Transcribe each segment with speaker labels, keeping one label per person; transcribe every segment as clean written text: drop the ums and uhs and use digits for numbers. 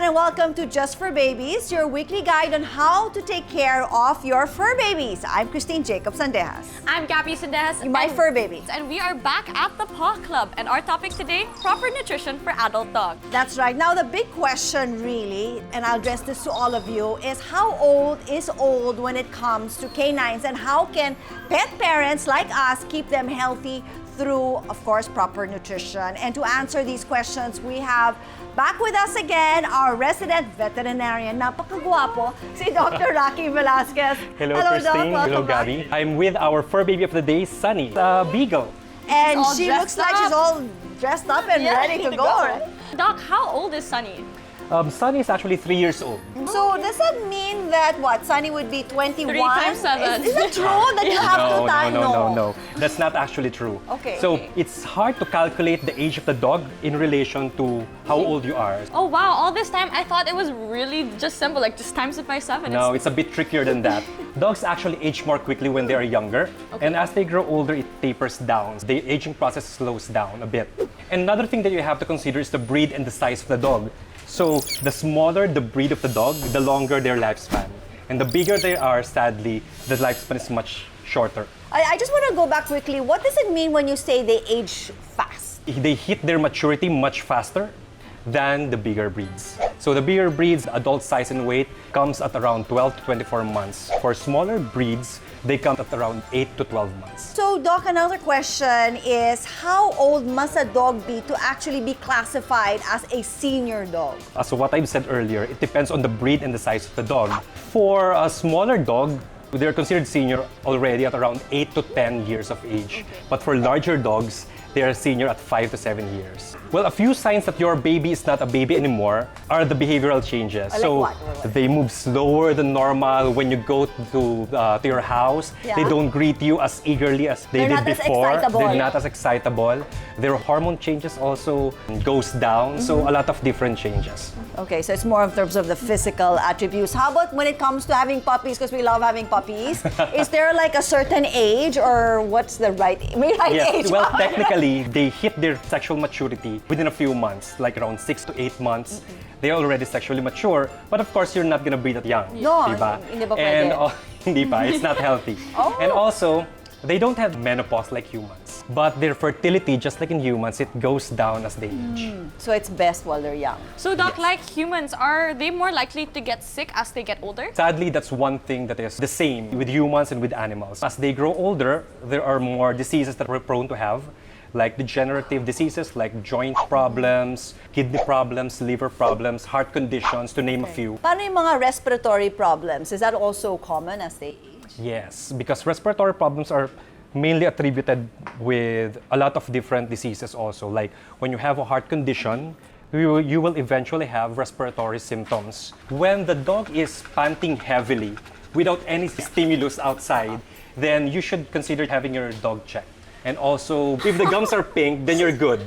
Speaker 1: everyone, and welcome to Just for Babies, your weekly guide on how to take care of your fur babies. I'm Christine Jacob Sandejas.
Speaker 2: I'm Gabby Sandejas.
Speaker 1: My fur baby.
Speaker 2: And we are back at the Paw Club. And our topic today, proper nutrition for adult dogs.
Speaker 1: That's right. Now, the big question really, and I'll address this to all of you, is how old is old when it comes to canines, and how can pet parents like us keep them healthy through, of course, proper nutrition? And to answer these questions, we have back with us again our resident veterinarian, napakagwapo, si Dr. Rocky Velasquez.
Speaker 3: Hello,
Speaker 1: Doc.
Speaker 3: Christine. Hello,
Speaker 1: Welcome back.
Speaker 3: Gabby. I'm with our fur baby of the day, Sunny, Beagle.
Speaker 1: And
Speaker 2: all
Speaker 1: she looks
Speaker 2: dressed
Speaker 1: like she's
Speaker 2: up.
Speaker 1: all dressed up and ready to go. Right?
Speaker 2: Doc, how old is Sunny?
Speaker 3: Sunny is actually 3 years old.
Speaker 1: So does that mean that what, Sunny would be 21?
Speaker 2: 3 times 7.
Speaker 1: Is that true that you have to time?
Speaker 3: No. That's not actually true.
Speaker 1: Okay.
Speaker 3: So it's hard to calculate the age of the dog in relation to how old you are.
Speaker 2: Oh wow, all this time I thought it was really just simple, like just times it by 7.
Speaker 3: No, it's a bit trickier than that. Dogs actually age more quickly when they are younger, and as they grow older, it tapers down. The aging process slows down a bit. Another thing that you have to consider is the breed and the size of the dog. So the smaller the breed of the dog, the longer their lifespan. And the bigger they are, sadly, the lifespan is much shorter.
Speaker 1: I just want to go back quickly. What does it mean when you say they age fast?
Speaker 3: They hit their maturity much faster than the bigger breeds. So the bigger breeds, adult size and weight, comes at around 12 to 24 months. For smaller breeds, they come at around 8 to 12 months.
Speaker 1: So, Doc, another question is, how old must a dog be to actually be classified as a senior dog?
Speaker 3: So what I've said earlier, it depends on the breed and the size of the dog. For a smaller dog, they're considered senior already at around 8 to 10 years of age. But for larger dogs, they are senior at 5 to 7 years. Well, a few signs that your baby is not a baby anymore are the behavioral changes.
Speaker 1: Like
Speaker 3: so
Speaker 1: what?
Speaker 3: they move slower than normal when you go to your house.
Speaker 1: Yeah.
Speaker 3: They don't greet you as eagerly as they
Speaker 1: They're
Speaker 3: did
Speaker 1: not as
Speaker 3: before.
Speaker 1: excitable.
Speaker 3: They're not as excitable. Their hormone changes also goes down. So a lot of different changes.
Speaker 1: Okay, so it's more in terms of the physical attributes. How about when it comes to having puppies, because we love having puppies? Is there like a certain age, or what's the right age?
Speaker 3: Well, technically, they hit their sexual maturity within a few months, like around 6 to 8 months. They're already sexually mature, but of course, you're not gonna breed that young.
Speaker 1: No,
Speaker 3: diba?
Speaker 1: hindi ba
Speaker 3: And
Speaker 1: pwede?
Speaker 3: hindi pa, it's not healthy.
Speaker 1: Oh.
Speaker 3: And also, they don't have menopause like humans, but their fertility, just like in humans, it goes down as they age.
Speaker 1: So it's best while they're young.
Speaker 2: So Doc, like humans, are they more likely to get sick as they get older?
Speaker 3: Sadly, that's one thing that is the same with humans and with animals. As they grow older, there are more diseases that we're prone to have, like degenerative diseases like joint problems, kidney problems, liver problems, heart conditions, to name a few.
Speaker 1: Paano yung mga respiratory problems? Is that also common as they age?
Speaker 3: Yes, because respiratory problems are mainly attributed with a lot of different diseases also. Like when you have a heart condition, you will eventually have respiratory symptoms. When the dog is panting heavily without any stimulus outside, then you should consider having your dog checked. And also, if the gums are pink, then you're good.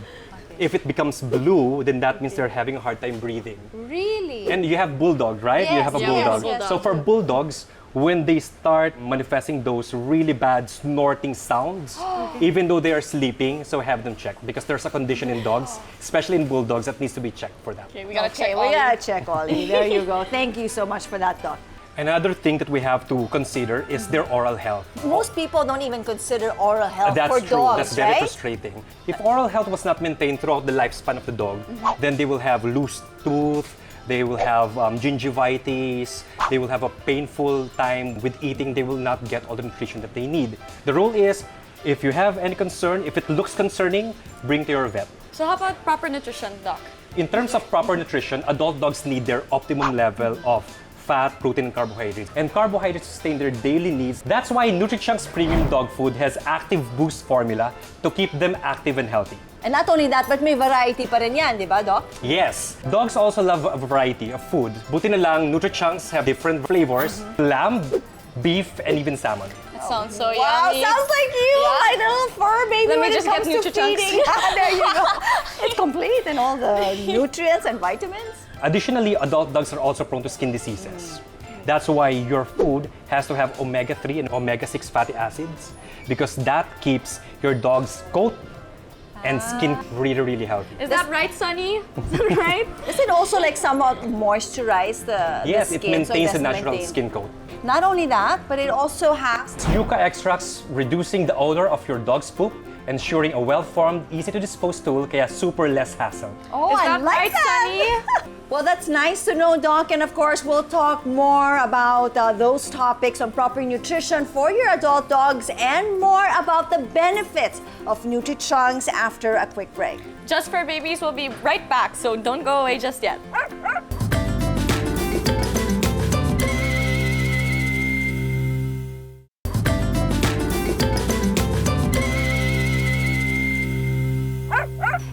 Speaker 3: If it becomes blue, then that means they're having a hard time breathing.
Speaker 1: Really?
Speaker 3: And you have bulldog, right? You have a
Speaker 2: yes,
Speaker 3: bulldog.
Speaker 2: yes.
Speaker 3: So for bulldogs, when they start manifesting those really bad snorting sounds, even though they are sleeping, so have them checked, because there's a condition in dogs, especially in bulldogs, that needs to be checked for that.
Speaker 2: Okay, we gotta
Speaker 1: Okay,
Speaker 2: check
Speaker 1: we
Speaker 2: all
Speaker 1: gotta check, Ollie. There you go. Thank you so much for that, Doc.
Speaker 3: Another thing that we have to consider is their oral health.
Speaker 1: Most people don't even consider oral health
Speaker 3: That's
Speaker 1: for
Speaker 3: true.
Speaker 1: dogs,
Speaker 3: That's very
Speaker 1: right?
Speaker 3: frustrating. If oral health was not maintained throughout the lifespan of the dog, then they will have loose tooth, they will have gingivitis, they will have a painful time with eating, they will not get all the nutrition that they need. The rule is, if you have any concern, if it looks concerning, bring to your vet.
Speaker 2: So how about proper nutrition, Doc?
Speaker 3: In terms of proper nutrition, adult dogs need their optimum level of fat, protein, and carbohydrates. And carbohydrates sustain their daily needs. That's why NutriChunk's premium dog food has active boost formula to keep them active and healthy.
Speaker 1: And not only that, but may variety pa rin yan, di ba, Doc?
Speaker 3: Yes, dogs also love a variety of food. Buti na lang, NutriChunks have different flavors: lamb, beef, and even salmon.
Speaker 2: That sounds so
Speaker 1: Wow,
Speaker 2: yummy.
Speaker 1: sounds like you,
Speaker 2: Yeah.
Speaker 1: my little fur baby.
Speaker 2: Let me
Speaker 1: when
Speaker 2: just
Speaker 1: it
Speaker 2: get
Speaker 1: comes to
Speaker 2: NutriChunks.
Speaker 1: feeding. There you go. It's complete in all the nutrients and vitamins.
Speaker 3: Additionally, adult dogs are also prone to skin diseases. That's why your food has to have omega-3 and omega-6 fatty acids, because that keeps your dog's coat and skin really healthy.
Speaker 2: Is that right, Sunny? Is that right?
Speaker 1: Does it also like somewhat moisturize the
Speaker 3: Yes,
Speaker 1: skin?
Speaker 3: it maintains
Speaker 1: so
Speaker 3: the natural
Speaker 1: maintain.
Speaker 3: skin coat.
Speaker 1: Not only that, but it also has
Speaker 3: Yucca extracts reducing the odor of your dog's poop, ensuring a well-formed, easy-to-dispose tool kaya super less hassle.
Speaker 1: Oh,
Speaker 2: Is
Speaker 1: I
Speaker 2: that
Speaker 1: like
Speaker 2: right,
Speaker 1: that. Well, that's nice to know, Doc. And of course, we'll talk more about those topics on proper nutrition for your adult dogs and more about the benefits of Nutri-Chunks after a quick break.
Speaker 2: Just for Babies will be right back, so don't go away just yet.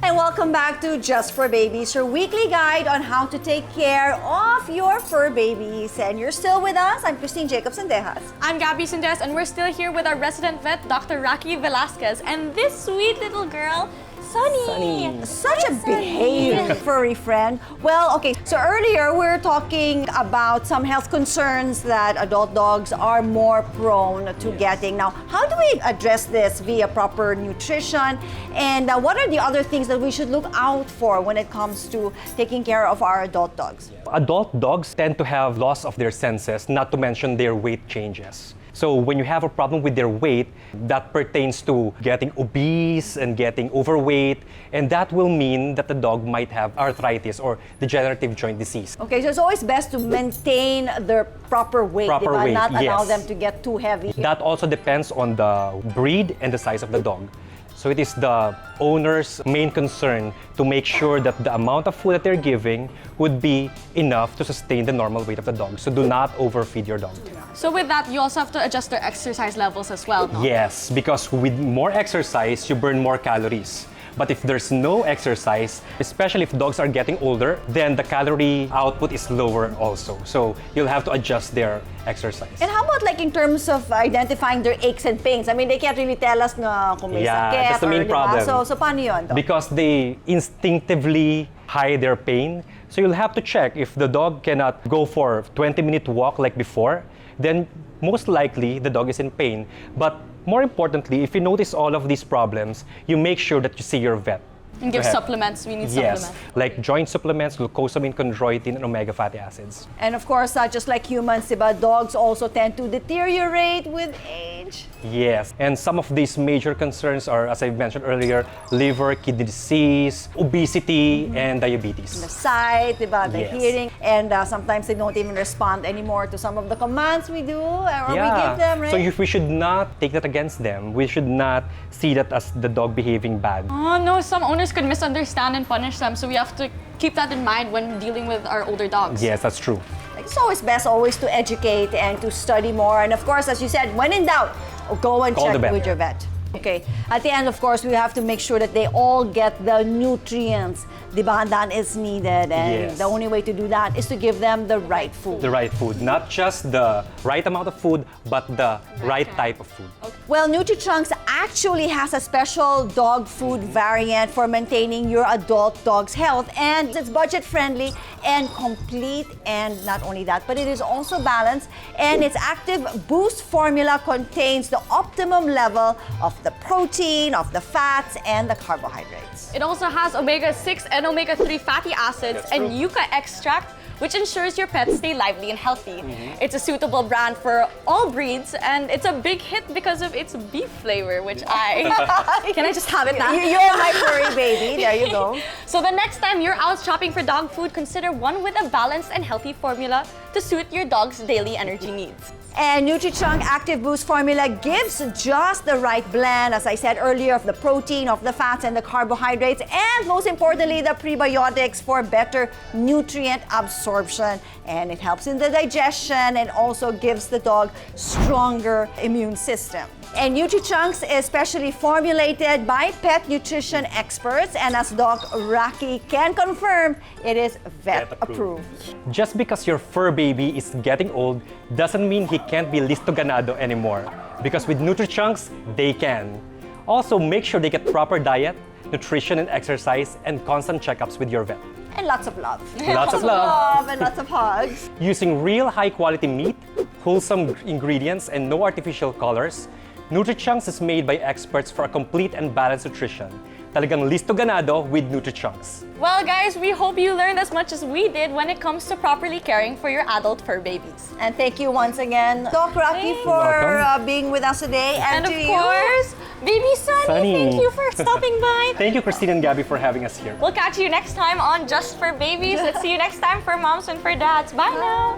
Speaker 1: And welcome back to Just for Babies, your weekly guide on how to take care of your fur babies. And you're still with us. I'm Christine Jacobson-Dejas.
Speaker 2: I'm Gabby Sundes, and we're still here with our resident vet, Dr. Rocky Velasquez, and this sweet little girl, Sunny.
Speaker 1: Such a behaved furry friend. Well, okay, so earlier we were talking about some health concerns that adult dogs are more prone to getting. Now, how do we address this via proper nutrition? And what are the other things that we should look out for when it comes to taking care of our adult dogs?
Speaker 3: Adult dogs tend to have loss of their senses, not to mention their weight changes. So when you have a problem with their weight, that pertains to getting obese and getting overweight, and that will mean that the dog might have arthritis or degenerative joint disease.
Speaker 1: Okay, so it's always best to maintain their proper weight,
Speaker 3: Proper
Speaker 1: diba?
Speaker 3: weight,
Speaker 1: Not allow
Speaker 3: yes.
Speaker 1: them to get too heavy.
Speaker 3: That also depends on the breed and the size of the dog. So it is the owner's main concern to make sure that the amount of food that they're giving would be enough to sustain the normal weight of the dog. So do not overfeed your dog.
Speaker 2: So with that, you also have to adjust their exercise levels as well, no?
Speaker 3: Yes, because with more exercise, you burn more calories. But if there's no exercise, especially if dogs are getting older, then the calorie output is lower also. So you'll have to adjust their exercise.
Speaker 1: And how about like in terms of identifying their aches and pains? I mean, they can't really tell us na kung may
Speaker 3: Yeah,
Speaker 1: sakit
Speaker 3: that's the main
Speaker 1: or, diba?
Speaker 3: problem.
Speaker 1: So paano yun, Doc?
Speaker 3: Because they instinctively hide their pain. So you'll have to check if the dog cannot go for a 20-minute walk like before, then most likely the dog is in pain. But more importantly, if you notice all of these problems, you make sure that you see your vet.
Speaker 2: And give
Speaker 3: Go ahead.
Speaker 2: supplements. We need
Speaker 3: Yes,
Speaker 2: supplements.
Speaker 3: like joint supplements, glucosamine, chondroitin, and omega fatty acids.
Speaker 1: And of course, just like humans, diba, dogs also tend to deteriorate with age.
Speaker 3: Yes, and some of these major concerns are, as I mentioned earlier, liver, kidney disease, obesity, and diabetes.
Speaker 1: The sight, diba, the
Speaker 3: Yes.
Speaker 1: hearing, and sometimes they don't even respond anymore to some of the commands we do or we give them, right?
Speaker 3: So we should not take that against them. We should not see that as the dog behaving bad.
Speaker 2: Oh no, some owners could misunderstand and punish them, so we have to keep that in mind when dealing with our older dogs.
Speaker 3: Yes, that's true.
Speaker 1: It's always best to educate and to study more. And of course, as you said, when in doubt, go and
Speaker 3: Call
Speaker 1: check
Speaker 3: the vet.
Speaker 1: with your vet. Okay. At the end, of course, we have to make sure that they all get the nutrients, diba, that is needed. And
Speaker 3: Yes.
Speaker 1: the only way to do that is to give them the right food.
Speaker 3: The right food, not just the right amount of food, but the right type of food.
Speaker 1: Well, Nutri-Chunks actually has a special dog food variant for maintaining your adult dog's health, and it's budget-friendly and complete. And not only that, but it is also balanced, and its active boost formula contains the optimum level of the protein, of the fats, and the carbohydrates.
Speaker 2: It also has omega-6 and omega-3 fatty acids
Speaker 3: That's
Speaker 2: and
Speaker 3: true.
Speaker 2: yucca extract, which ensures your pets stay lively and healthy. It's a suitable brand for all breeds, and it's a big hit because of its beef flavor, which Can I just have it now?
Speaker 1: You're my furry baby. There you go.
Speaker 2: So the next time you're out shopping for dog food, consider one with a balanced and healthy formula to suit your dog's daily energy needs.
Speaker 1: And Nutri-Chunk Active Boost formula gives just the right blend, as I said earlier, of the protein, of the fats, and the carbohydrates, and most importantly, the prebiotics for better nutrient absorption. And it helps in the digestion and also gives the dog stronger immune system. And Nutri-Chunks is specially formulated by pet nutrition experts, and as Doc Rocky can confirm, it is vet approved.
Speaker 3: Just because your fur baby is getting old doesn't mean he can't be listo ganado anymore. Because with Nutri-Chunks, they can. Also, make sure they get proper diet, nutrition and exercise, and constant checkups with your vet.
Speaker 1: And lots of love.
Speaker 3: Lots of love.
Speaker 1: And lots of hugs.
Speaker 3: Using real high-quality meat, wholesome ingredients, and no artificial colors, NutriChunks is made by experts for a complete and balanced nutrition. Talagang listo ganado with NutriChunks.
Speaker 2: Well, guys, we hope you learned as much as we did when it comes to properly caring for your adult fur babies.
Speaker 1: And thank you once again, Doc Rocky, for
Speaker 3: welcome.
Speaker 1: being with us today.
Speaker 2: And
Speaker 1: to
Speaker 2: of
Speaker 1: you.
Speaker 2: course, baby Sunny,
Speaker 3: Sunny.
Speaker 2: thank you for stopping by.
Speaker 3: Thank you, Christine and Gabby, for having us here.
Speaker 2: We'll catch you next time on Just for Babies. Let's see you next time for moms and for dads. Bye now.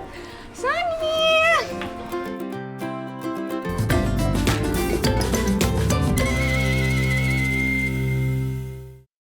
Speaker 2: Sunny!